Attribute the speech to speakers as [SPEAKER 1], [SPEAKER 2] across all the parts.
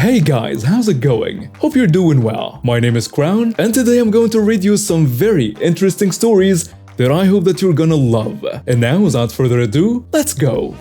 [SPEAKER 1] Hey guys, how's it going? Hope you're doing well. My name is Crown, and today I'm going to read you some very interesting stories that I hope that you're gonna love. And now, without further ado, let's go!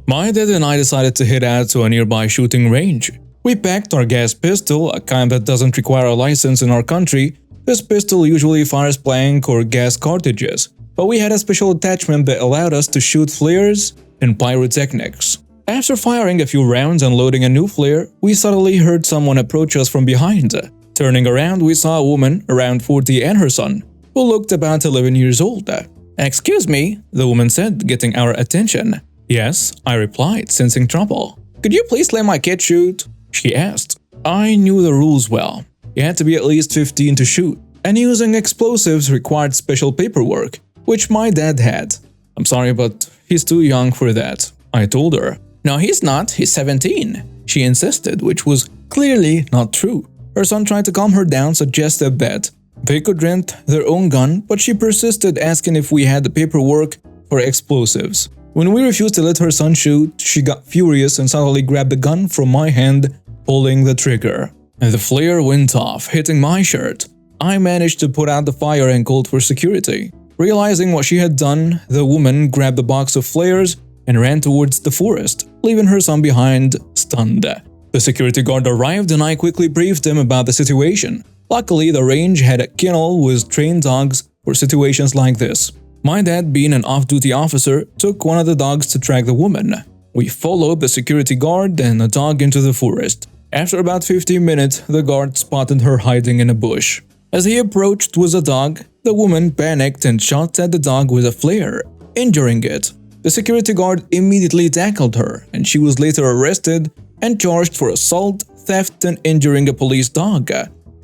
[SPEAKER 1] My dad and I decided to head out to a nearby shooting range. We packed our gas pistol, a kind that doesn't require a license in our country. This pistol usually fires blank or gas cartridges, but we had a special attachment that allowed us to shoot flares and pyrotechnics. After firing a few rounds and loading a new flare, we suddenly heard someone approach us from behind. Turning around, we saw a woman around 40 and her son, who looked about 11 years old. "Excuse me," the woman said, getting our attention. "Yes," I replied, sensing trouble. "Could you please let my kid shoot?" she asked. I knew the rules well. You had to be at least 15 to shoot, and using explosives required special paperwork, which my dad had. "I'm sorry, but he's too young for that," I told her. "No, he's not. He's 17, she insisted, which was clearly not true. Her son tried to calm her down, suggested that they could rent their own gun, but she persisted, asking if we had the paperwork for explosives. When we refused to let her son shoot, she got furious and suddenly grabbed the gun from my hand, pulling the trigger. And the flare went off, hitting my shirt. I managed to put out the fire and called for security. Realizing what she had done, the woman grabbed a box of flares and ran towards the forest, leaving her son behind, stunned. The security guard arrived and I quickly briefed him about the situation. Luckily, the range had a kennel with trained dogs for situations like this. My dad, being an off-duty officer, took one of the dogs to track the woman. We followed the security guard and the dog into the forest. After about 15 minutes, the guard spotted her hiding in a bush. As he approached with the dog, the woman panicked and shot at the dog with a flare, injuring it. The security guard immediately tackled her, and she was later arrested and charged for assault, theft, and injuring a police dog.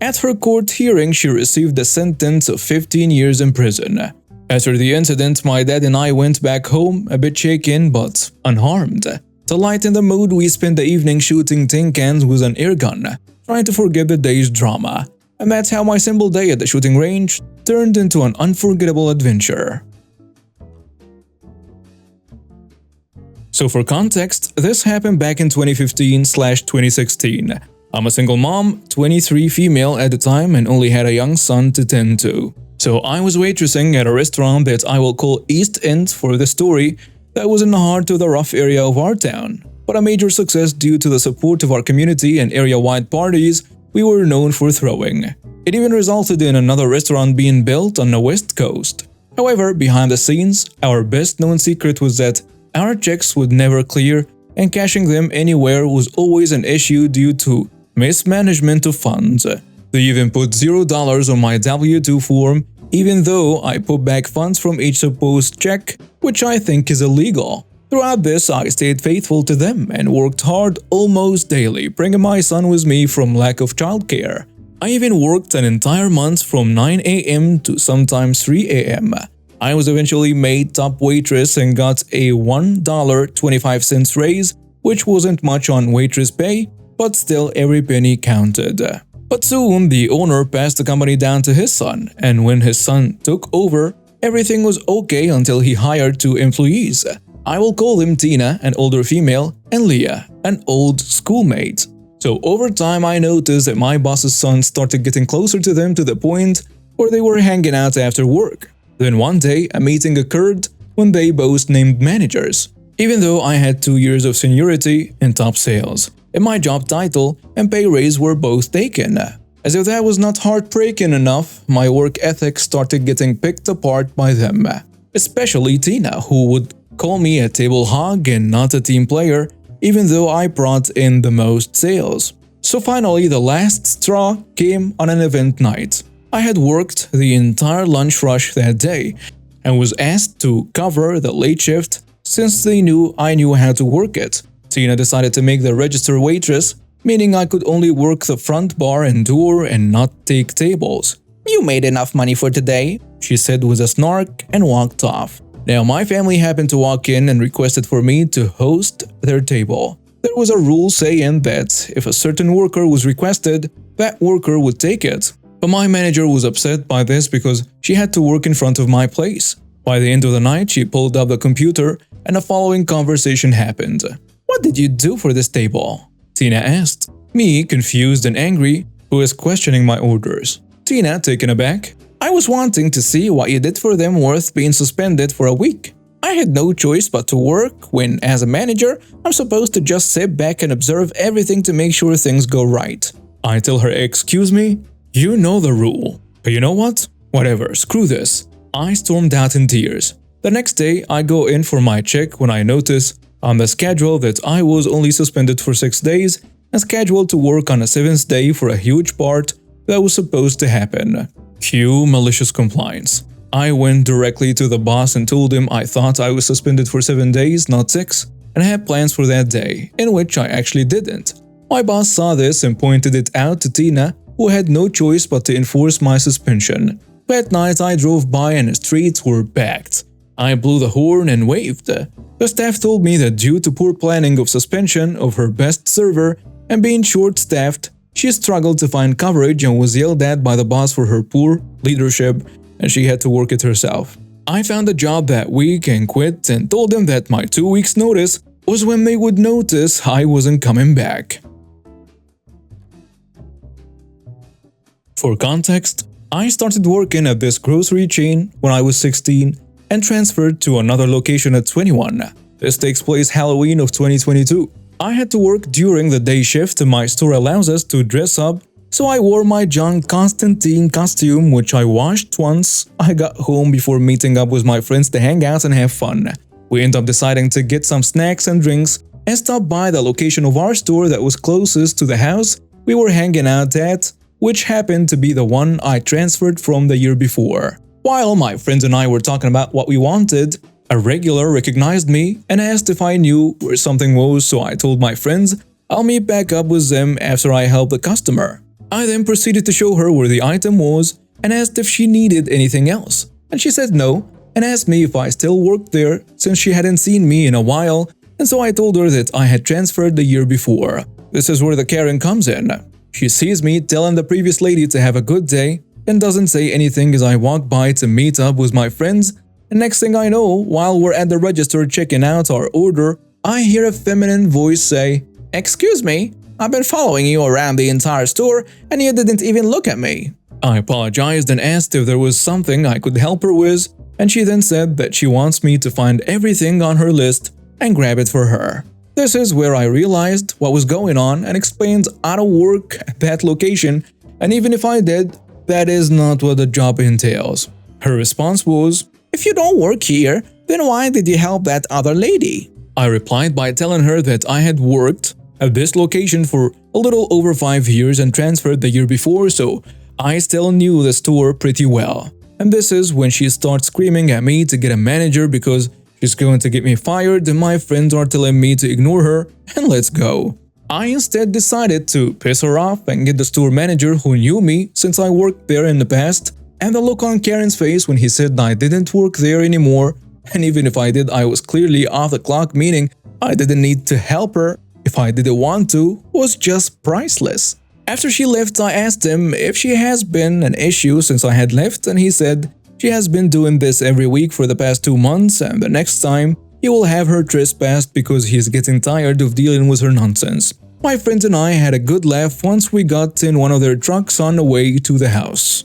[SPEAKER 1] At her court hearing, she received a sentence of 15 years in prison. After the incident, my dad and I went back home, a bit shaken but unharmed. To lighten the mood, we spent the evening shooting tin cans with an air gun, trying to forget the day's drama. And that's how my simple day at the shooting range turned into an unforgettable adventure. So for context, this happened back in 2015/2016. I'm a single mom, 23 female at the time, and only had a young son to tend to. So I was waitressing at a restaurant that I will call East End for the story that was in the heart of the rough area of our town. But a major success due to the support of our community and area-wide parties we were known for throwing. It even resulted in another restaurant being built on the West Coast. However, behind the scenes, our best-known secret was that our checks would never clear, and cashing them anywhere was always an issue due to mismanagement of funds. They even put $0 on my W-2 form, even though I put back funds from each supposed check, which I think is illegal. Throughout this, I stayed faithful to them and worked hard almost daily, bringing my son with me from lack of childcare. I even worked an entire month from 9 a.m. to sometimes 3 a.m. I was eventually made top waitress and got a $1.25 raise, which wasn't much on waitress pay, but still every penny counted. But soon, the owner passed the company down to his son, and when his son took over, everything was okay until he hired 2 employees. I will call them Tina, an older female, and Leah, an old schoolmate. So over time, I noticed that my boss's son started getting closer to them to the point where they were hanging out after work. Then one day, a meeting occurred when they both named managers, even though I had 2 years of seniority in top sales, and my job title and pay raise were both taken. As if that was not heartbreaking enough, my work ethic started getting picked apart by them, especially Tina, who would call me a table hog and not a team player, even though I brought in the most sales. So finally, the last straw came on an event night. I had worked the entire lunch rush that day and was asked to cover the late shift since they knew I knew how to work it. Tina decided to make the register waitress, meaning I could only work the front bar and door and not take tables. "You made enough money for today," she said with a snark and walked off. Now, my family happened to walk in and requested for me to host their table. There was a rule saying that if a certain worker was requested, that worker would take it. But my manager was upset by this because she had to work in front of my place. By the end of the night, she pulled up the computer and the following conversation happened. "What did you do for this table?" Tina asked. Me, confused and angry, who is questioning my orders. Tina, taken aback. "I was wanting to see what you did for them worth being suspended for a week. I had no choice but to work when, as a manager, I'm supposed to just sit back and observe everything to make sure things go right." I tell her, "Excuse me? You know the rule." But you know what? Whatever, screw this. I stormed out in tears. The next day, I go in for my check when I notice on the schedule that I was only suspended for 6 days and scheduled to work on a 7th day for a huge part that was supposed to happen. Cue malicious compliance. I went directly to the boss and told him I thought I was suspended for 7 days, not 6, and had plans for that day, in which I actually didn't. My boss saw this and pointed it out to Tina, who had no choice but to enforce my suspension. That night I drove by and the streets were packed. I blew the horn and waved. The staff told me that due to poor planning of suspension of her best server and being short-staffed, she struggled to find coverage and was yelled at by the boss for her poor leadership, and she had to work it herself. I found a job that week and quit and told them that my 2 weeks notice was when they would notice I wasn't coming back. For context, I started working at this grocery chain when I was 16 and transferred to another location at 21. This takes place Halloween of 2022. I had to work during the day shift and my store allows us to dress up, so I wore my John Constantine costume, which I washed once I got home before meeting up with my friends to hang out and have fun. We ended up deciding to get some snacks and drinks and stop by the location of our store that was closest to the house we were hanging out at, which happened to be the one I transferred from the year before. While my friends and I were talking about what we wanted, a regular recognized me and asked if I knew where something was, so I told my friends I'll meet back up with them after I help the customer. I then proceeded to show her where the item was and asked if she needed anything else, and she said no and asked me if I still worked there since she hadn't seen me in a while, and so I told her that I had transferred the year before. This is where the Karen comes in. She sees me telling the previous lady to have a good day and doesn't say anything as I walk by to meet up with my friends, and next thing I know, while we're at the register checking out our order, I hear a feminine voice say, "Excuse me, I've been following you around the entire store and you didn't even look at me." I apologized and asked if there was something I could help her with, and she then said that she wants me to find everything on her list and grab it for her. This is where I realized what was going on and explained I don't work at that location, and even if I did, that is not what the job entails. Her response was, "If you don't work here, then why did you help that other lady?" I replied by telling her that I had worked at this location for a little over 5 years and transferred the year before, so I still knew the store pretty well. And this is when she starts screaming at me to get a manager because she's going to get me fired and my friends are telling me to ignore her and let's go. I instead decided to piss her off and get the store manager who knew me since I worked there in the past, and the look on Karen's face when he said I didn't work there anymore, and even if I did, I was clearly off the clock, meaning I didn't need to help her if I didn't want to, was just priceless. After she left, I asked him if she has been an issue since I had left, and he said she has been doing this every week for the past 2 months, and the next time he will have her trespassed because he's getting tired of dealing with her nonsense. My friends and I had a good laugh once we got in one of their trucks on the way to the house.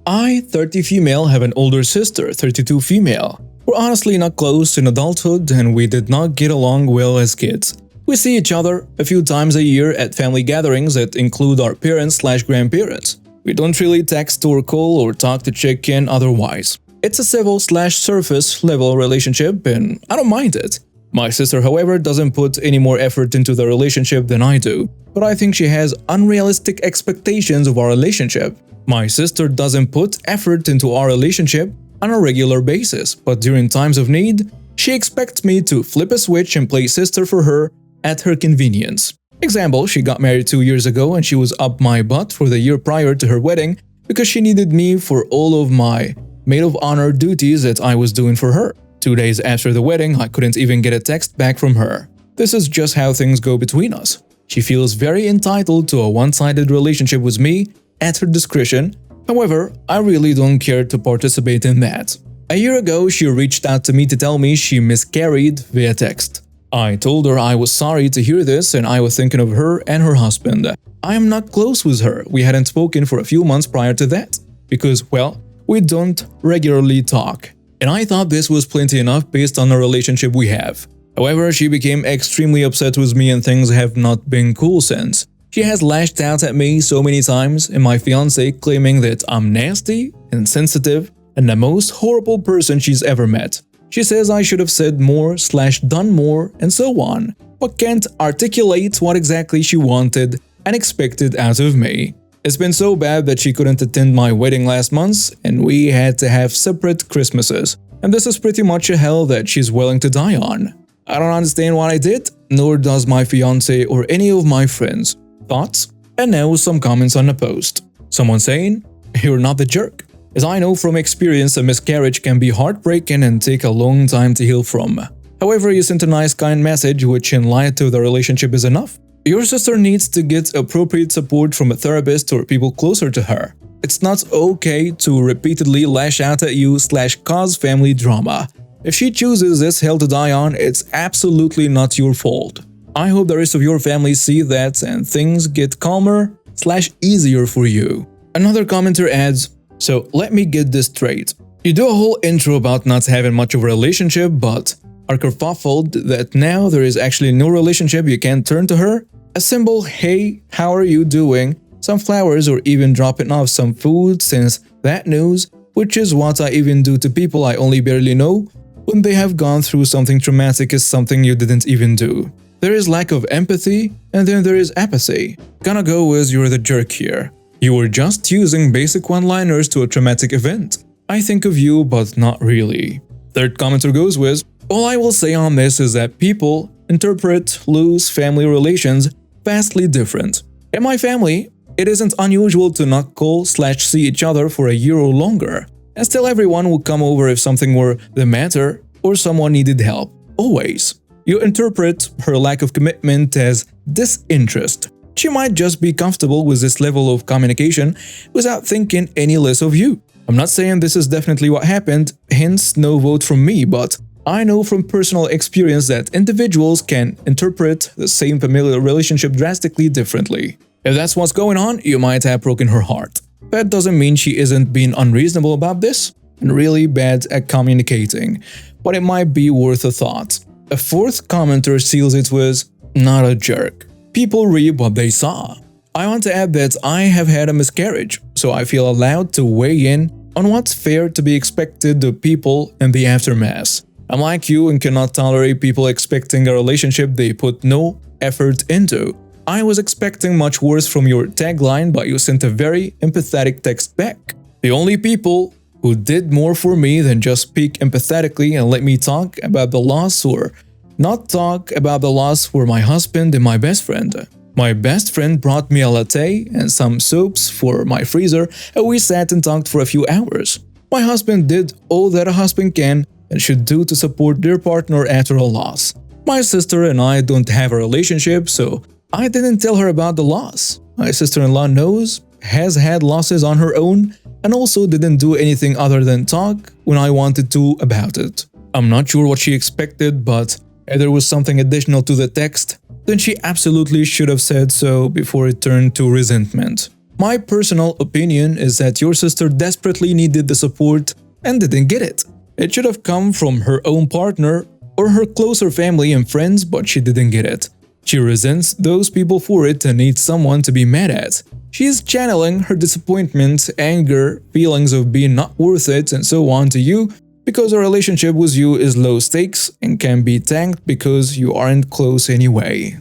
[SPEAKER 1] I, 30 female, have an older sister, 32 female. We're honestly not close in adulthood and we did not get along well as kids. We see each other a few times a year at family gatherings that include our parents/grandparents. We don't really text or call or talk to check in otherwise. It's a civil/surface level relationship and I don't mind it. My sister, however, doesn't put any more effort into the relationship than I do, but I think she has unrealistic expectations of our relationship. My sister doesn't put effort into our relationship on a regular basis, but during times of need, she expects me to flip a switch and play sister for her at her convenience. Example, she got married 2 years ago and she was up my butt for the year prior to her wedding because she needed me for all of my maid of honor duties that I was doing for her. 2 days after the wedding, I couldn't even get a text back from her. This is just how things go between us. She feels very entitled to a one-sided relationship with me at her discretion. However, I really don't care to participate in that. A year ago, she reached out to me to tell me she miscarried via text. I told her I was sorry to hear this and I was thinking of her and her husband. I am not close with her. We hadn't spoken for a few months prior to that because, well, we don't regularly talk. And I thought this was plenty enough based on the relationship we have. However, she became extremely upset with me and things have not been cool since. She has lashed out at me so many times and my fiance claiming that I'm nasty, insensitive, and the most horrible person she's ever met. She says I should have said more / done more and so on, but can't articulate what exactly she wanted and expected out of me. It's been so bad that she couldn't attend my wedding last month and we had to have separate Christmases. And this is pretty much a hell that she's willing to die on. I don't understand what I did, nor does my fiance or any of my friends. Thoughts? And now some comments on the post. Someone saying, "You're not the jerk." As I know from experience, a miscarriage can be heartbreaking and take a long time to heal from. However, you sent a nice kind message which in light of the relationship is enough. Your sister needs to get appropriate support from a therapist or people closer to her. It's not okay to repeatedly lash out at you / cause family drama. If she chooses this hill to die on, it's absolutely not your fault. I hope the rest of your family see that and things get calmer / easier for you. Another commenter adds, "So let me get this straight. You do a whole intro about not having much of a relationship, but are kerfuffled that now there is actually no relationship you can turn to her? A simple, hey, how are you doing? Some flowers or even dropping off some food since that news, which is what I even do to people I only barely know, when they have gone through something traumatic is something you didn't even do. There is lack of empathy, and then there is apathy. Gonna go with you're the jerk here. You were just using basic one-liners to a traumatic event. I think of you, but not really." Third commenter goes with, "All I will say on this is that people interpret loose family relations vastly different. In my family, it isn't unusual to not call / see each other for a year or longer. And still everyone would come over if something were the matter or someone needed help. Always. You interpret her lack of commitment as disinterest. She might just be comfortable with this level of communication without thinking any less of you. I'm not saying this is definitely what happened, hence no vote from me, but I know from personal experience that individuals can interpret the same familial relationship drastically differently. If that's what's going on, you might have broken her heart. That doesn't mean she isn't being unreasonable about this and really bad at communicating, but it might be worth a thought." A fourth commenter seals it with, "Not a jerk. People read what they saw." I want to add that I have had a miscarriage, so I feel allowed to weigh in on what's fair to be expected of people in the aftermath. I'm like you and cannot tolerate people expecting a relationship they put no effort into. I was expecting much worse from your tagline, but you sent a very empathetic text back. The only people who did more for me than just speak empathetically and let me talk about the loss or not talk about the loss were my husband and my best friend. My best friend brought me a latte and some soaps for my freezer, and we sat and talked for a few hours. My husband did all that a husband can and should do to support their partner after a loss. My sister and I don't have a relationship, so I didn't tell her about the loss. My sister-in-law knows, has had losses on her own, and also didn't do anything other than talk when I wanted to about it. I'm not sure what she expected, but if there was something additional to the text, then she absolutely should have said so before it turned to resentment. My personal opinion is that your sister desperately needed the support and didn't get it. It should have come from her own partner or her closer family and friends, but she didn't get it. She resents those people for it and needs someone to be mad at. She is channeling her disappointment, anger, feelings of being not worth it, and so on to you because a relationship with you is low stakes and can be tanked because you aren't close anyway.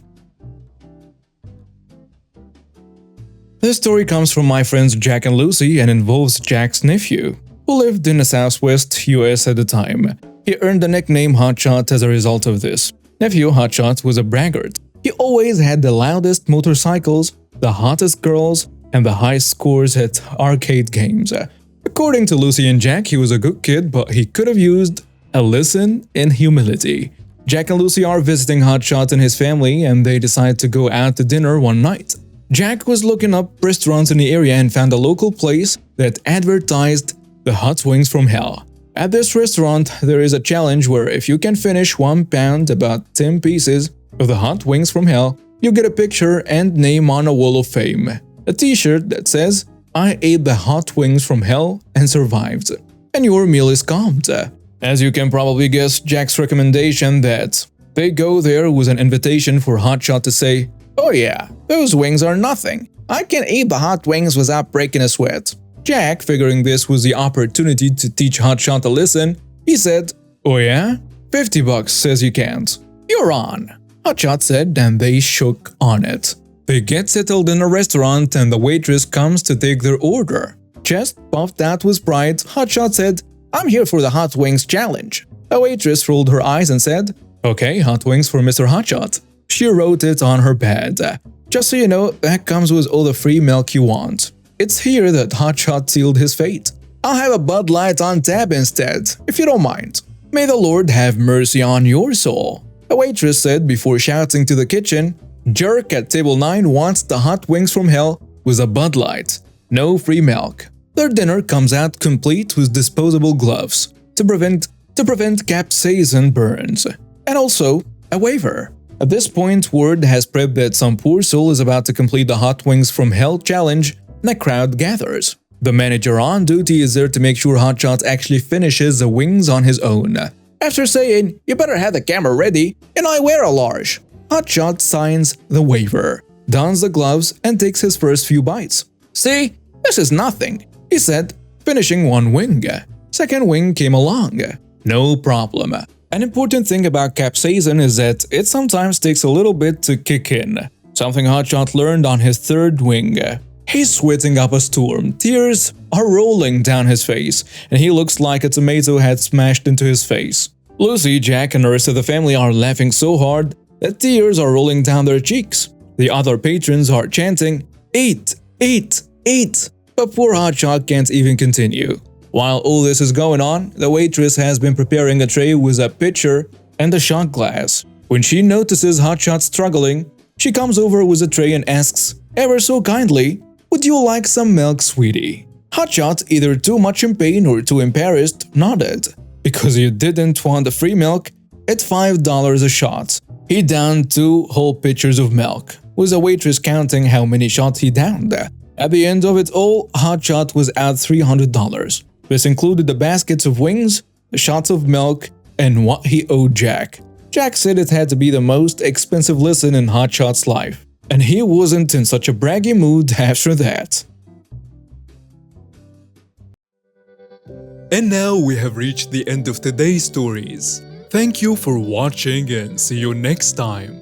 [SPEAKER 1] This story comes from my friends Jack and Lucy and involves Jack's nephew, who lived in the southwest US at the time. He earned the nickname Hotshot as a result of this. Nephew Hotshot was a braggart. He always had the loudest motorcycles, the hottest girls, and the highest scores at arcade games. According to Lucy and Jack, he was a good kid, but he could have used a lesson in humility. Jack and Lucy are visiting Hotshot and his family, and they decide to go out to dinner one night. Jack was looking up restaurants in the area and found a local place that advertised the hot wings from hell. At this restaurant, there is a challenge where if you can finish 1 pound, about 10 pieces, of the hot wings from hell, you get a picture and name on a wall of fame. A t-shirt that says, "I ate the hot wings from hell and survived." And your meal is comped. As you can probably guess, Jack's recommendation that they go there was an invitation for Hotshot to say, "Oh yeah, those wings are nothing. I can eat the hot wings without breaking a sweat." Jack, figuring this was the opportunity to teach Hotshot a lesson, he said, "Oh yeah? $50 says you can't. You're on." Hotshot said, and they shook on it. They get settled in a restaurant and the waitress comes to take their order. Chest puffed out with pride, Hotshot said, "I'm here for the hot wings challenge." The waitress rolled her eyes and said, "Okay, hot wings for Mr. Hotshot." She wrote it on her pad. "Just so you know, that comes with all the free milk you want." It's here that Hotshot sealed his fate. "I'll have a Bud Light on tap instead, if you don't mind." "May the Lord have mercy on your soul," the waitress said before shouting to the kitchen, "Jerk at table 9 wants the hot wings from hell with a Bud Light. No free milk." Their dinner comes out complete with disposable gloves to prevent capsaicin burns, and also a waiver. At this point, word has spread that some poor soul is about to complete the hot wings from hell challenge, and a crowd gathers. The manager on duty is there to make sure Hotshot actually finishes the wings on his own. After saying, "You better have the camera ready, and I wear a large," Hotshot signs the waiver, dons the gloves, and takes his first few bites. "See, this is nothing," he said, finishing one wing. Second wing came along. No problem. An important thing about capsaicin is that it sometimes takes a little bit to kick in, something Hotshot learned on his third wing. He's sweating up a storm, tears are rolling down his face, and he looks like a tomato had smashed into his face. Lucy, Jack, and the rest of the family are laughing so hard that tears are rolling down their cheeks. The other patrons are chanting, "Eat, eat, eat," but poor Hotshot can't even continue. While all this is going on, the waitress has been preparing a tray with a pitcher and a shot glass. When she notices Hotshot struggling, she comes over with a tray and asks, ever so kindly, "Would you like some milk, sweetie?" Hotshot, either too much in pain or too embarrassed, nodded. Because he didn't want the free milk, at $5 a shot, he downed 2 whole pitchers of milk, with the waitress counting how many shots he downed. At the end of it all, Hotshot was out $300. This included the baskets of wings, the shots of milk, and what he owed Jack. Jack said it had to be the most expensive lesson in Hotshot's life, and he wasn't in such a braggy mood after that. And now we have reached the end of today's stories. Thank you for watching and see you next time.